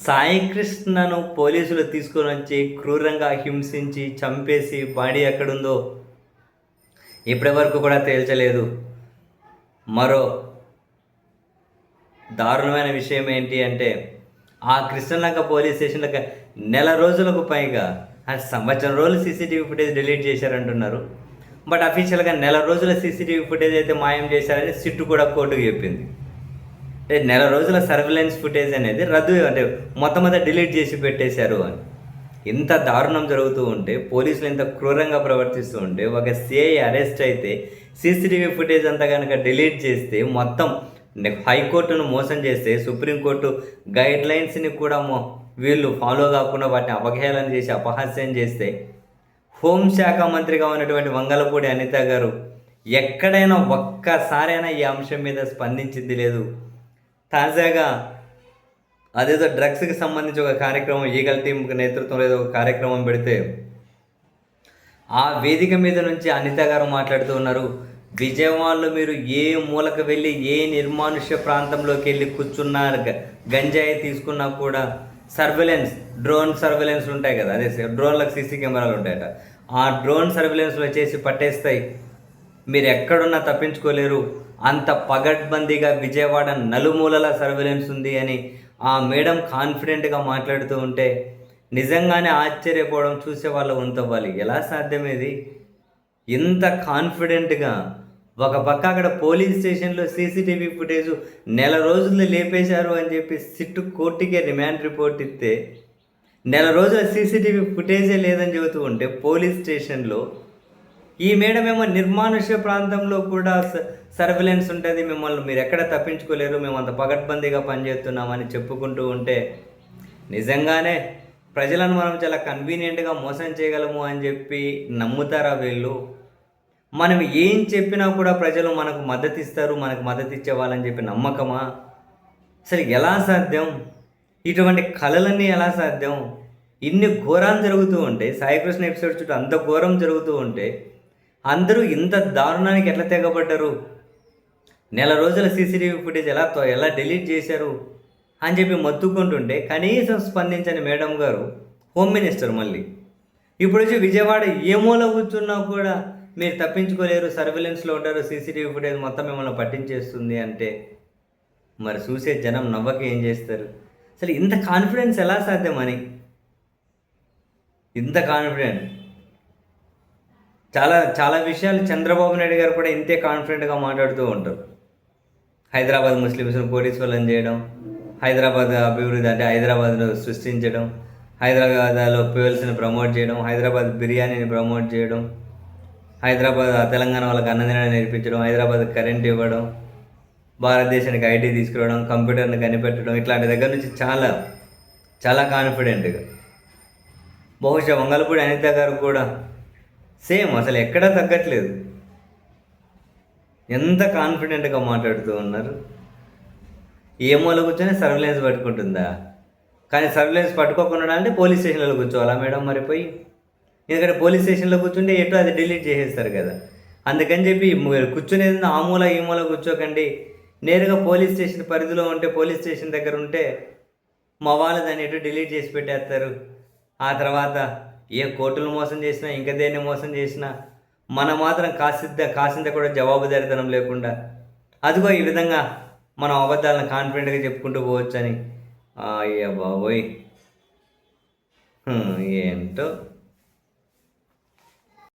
సాయికృష్ణను పోలీసులు తీసుకొని వచ్చి క్రూరంగా హింసించి చంపేసి బాడీ ఎక్కడుందో ఇప్పటి వరకు కూడా తేల్చలేదు. మరో దారుణమైన విషయం ఏంటి అంటే, ఆ కృష్ణలంక పోలీస్ స్టేషన్లకు నెల రోజులకు పైగా సంవత్సరం రోజులు సీసీటీవీ ఫుటేజ్ డిలీట్ చేశారంటున్నారు. బట్ అఫీషియల్గా నెల రోజుల సీసీటీవీ ఫుటేజ్ అయితే మాయం చేశారని సిట్టు కూడా కోర్టుకు చెప్పింది. అంటే నెల రోజుల సర్వేలెన్స్ ఫుటేజ్ అనేది రద్దు, అంటే మొత్తం డిలీట్ చేసి పెట్టేశారు అని. ఇంత దారుణం జరుగుతూ ఉంటే, పోలీసులు ఇంత క్రూరంగా ప్రవర్తిస్తూ ఉంటే, ఒక సిఐ అరెస్ట్ అయితే సీసీటీవీ ఫుటేజ్ అంతా కనుక డిలీట్ చేస్తే, మొత్తం హైకోర్టును మోసం చేస్తే, సుప్రీంకోర్టు గైడ్ లైన్స్ని కూడా వీళ్ళు ఫాలో కాకుండా వాటిని అవహేళన చేసి అపహాస్యం చేస్తే, హోంశాఖ మంత్రిగా ఉన్నటువంటి వంగలపూడి అనిత గారు ఎక్కడైనా ఒక్కసారైనా ఈ అంశం మీద స్పందించింది లేదు. తాజాగా అదేదో డ్రగ్స్కి సంబంధించి ఒక కార్యక్రమం, ఈగల్ టీం నేతృత్వంలో ఏదో ఒక కార్యక్రమం పెడితే ఆ వేదిక మీద నుంచి అనిత గారు మాట్లాడుతూ ఉన్నారు, విజయవాడలో మీరు ఏ మూలకు వెళ్ళి ఏ నిర్మానుష్య ప్రాంతంలోకి వెళ్ళి కూర్చున్నారు, గంజాయి తీసుకున్నా కూడా సర్వేలెన్స్, డ్రోన్ సర్వేలెన్స్ ఉంటాయి కదా, అదే డ్రోన్లకు సీసీ కెమెరాలు ఉంటాయట, ఆ డ్రోన్ సర్వేలెన్స్లో చేసి పట్టేస్తాయి, మీరు ఎక్కడున్నా తప్పించుకోలేరు, అంత పగడ్బందీగా విజయవాడ నలుమూలల సర్వేలెన్స్ ఉంది అని ఆ మేడం కాన్ఫిడెంట్గా మాట్లాడుతూ ఉంటే నిజంగానే ఆశ్చర్యపోవడం చూసే వాళ్ళ వంతవ్వాలి. ఎలా సాధ్యమేది? ఇంత కాన్ఫిడెంట్గా ఒక పక్క అక్కడ పోలీస్ స్టేషన్లో సీసీటీవీ ఫుటేజ్ నెల రోజులు లేపేశారు అని చెప్పి సిట్టు కోర్టుకే రిమాండ్ రిపోర్ట్ ఇస్తే, నెల రోజుల సీసీటీవీ ఫుటేజే లేదని చెబుతూ ఉంటే పోలీస్ స్టేషన్లో ఈ మేడం ఏమో నిర్మానుష్య ప్రాంతంలో కూడా సర్వేలెన్స్ ఉంటుంది, మిమ్మల్ని మీరు ఎక్కడ తప్పించుకోలేరు, మేము అంత పగడ్బందీగా పనిచేస్తున్నామని చెప్పుకుంటూ ఉంటే నిజంగానే ప్రజలను మనం చాలా కన్వీనియంట్గా మోసం చేయగలము అని చెప్పి నమ్ముతారా వీళ్ళు? మనం ఏం చెప్పినా కూడా ప్రజలు మనకు మద్దతు ఇస్తారు, మనకు మద్దతు ఇచ్చేవాళ్ళని చెప్పి నమ్మకమా? అసలు ఎలా సాధ్యం? ఇటువంటి కళలన్నీ ఎలా సాధ్యం? ఇన్ని ఘోరాలు జరుగుతూ ఉంటే, సాయికృష్ణ ఎపిసోడ్ చుట్టూ అంత ఘోరం జరుగుతూ ఉంటే అందరూ ఇంత దారుణానికి ఎట్లా తెగబడ్డారు? నెల రోజుల సీసీటీవీ ఫుటేజ్ ఎలా డిలీట్ చేశారు అని చెప్పి మొత్తుకుంటుంటే కనీసం స్పందించని మేడం గారు, హోమ్ మినిస్టర్ మళ్ళీ ఇప్పుడు వచ్చి విజయవాడ ఏ మూల కూర్చున్నా కూడా మీరు తప్పించుకోలేరు, సర్వేలెన్స్లో ఉంటారు, సీసీటీవీ ఫుటేజ్ మొత్తం మిమ్మల్ని పట్టించేస్తుంది అంటే మరి చూసే జనం నవ్వక ఏం చేస్తారు? అసలు ఇంత కాన్ఫిడెన్స్ ఎలా సాధ్యమని? ఇంత కాన్ఫిడెంట్ చాలా చాలా విషయాలు చంద్రబాబు నాయుడు గారు కూడా ఇంతే కాన్ఫిడెంట్గా మాట్లాడుతూ ఉంటారు. హైదరాబాద్ ముస్లిమ్స్ను కోటీశ్వరులను చేయడం, హైదరాబాద్ అభివృద్ధి అంటే హైదరాబాద్ను సృష్టించడం, హైదరాబాద్లో ప్యూయల్స్ని ప్రమోట్ చేయడం, హైదరాబాద్ బిర్యానీని ప్రమోట్ చేయడం, హైదరాబాద్ తెలంగాణ వాళ్ళకి అన్నదినని నేర్పించడం, హైదరాబాద్ కరెంట్ ఇవ్వడం, భారతదేశానికి ఐటీ తీసుకురావడం, కంప్యూటర్ని కనిపెట్టడం, ఇట్లాంటి దగ్గర నుంచి చాలా చాలా కాన్ఫిడెంట్గా. బహుశా వంగలపూడి అనిత గారు కూడా సేమ్, అసలు ఎక్కడా తగ్గట్లేదు, ఎంత కాన్ఫిడెంట్గా మాట్లాడుతూ ఉన్నారు. ఏ మూల కూర్చొని సర్వేలెన్స్ పట్టుకుంటుందా? కానీ సర్వేలెన్స్ పట్టుకోకుండా అంటే పోలీస్ స్టేషన్లో కూర్చోవాలా మేడం? మరి పోయి, ఎందుకంటే పోలీస్ స్టేషన్లో కూర్చుంటే ఎటో అది డిలీట్ చేసేస్తారు కదా. అందుకని చెప్పి కూర్చునేది ఆ మూల ఈ మూల కూర్చోకండి, నేరుగా పోలీస్ స్టేషన్ పరిధిలో ఉంటే, పోలీస్ స్టేషన్ దగ్గర ఉంటే మా వాళ్ళు దాన్ని ఎటు డిలీట్ చేసి పెట్టేస్తారు. ఆ తర్వాత ఏ కోర్టులు మోసం చేసినా, ఇంకా దేన్ని మోసం చేసినా మనం మాత్రం కాసింత కూడా జవాబుదారీతనం లేకుండా అదిగో ఈ విధంగా మనం అబద్ధాలను కాన్ఫిడెంట్గా చెప్పుకుంటూ పోవచ్చని. అయ్యా బాబోయ్, ఏంటో.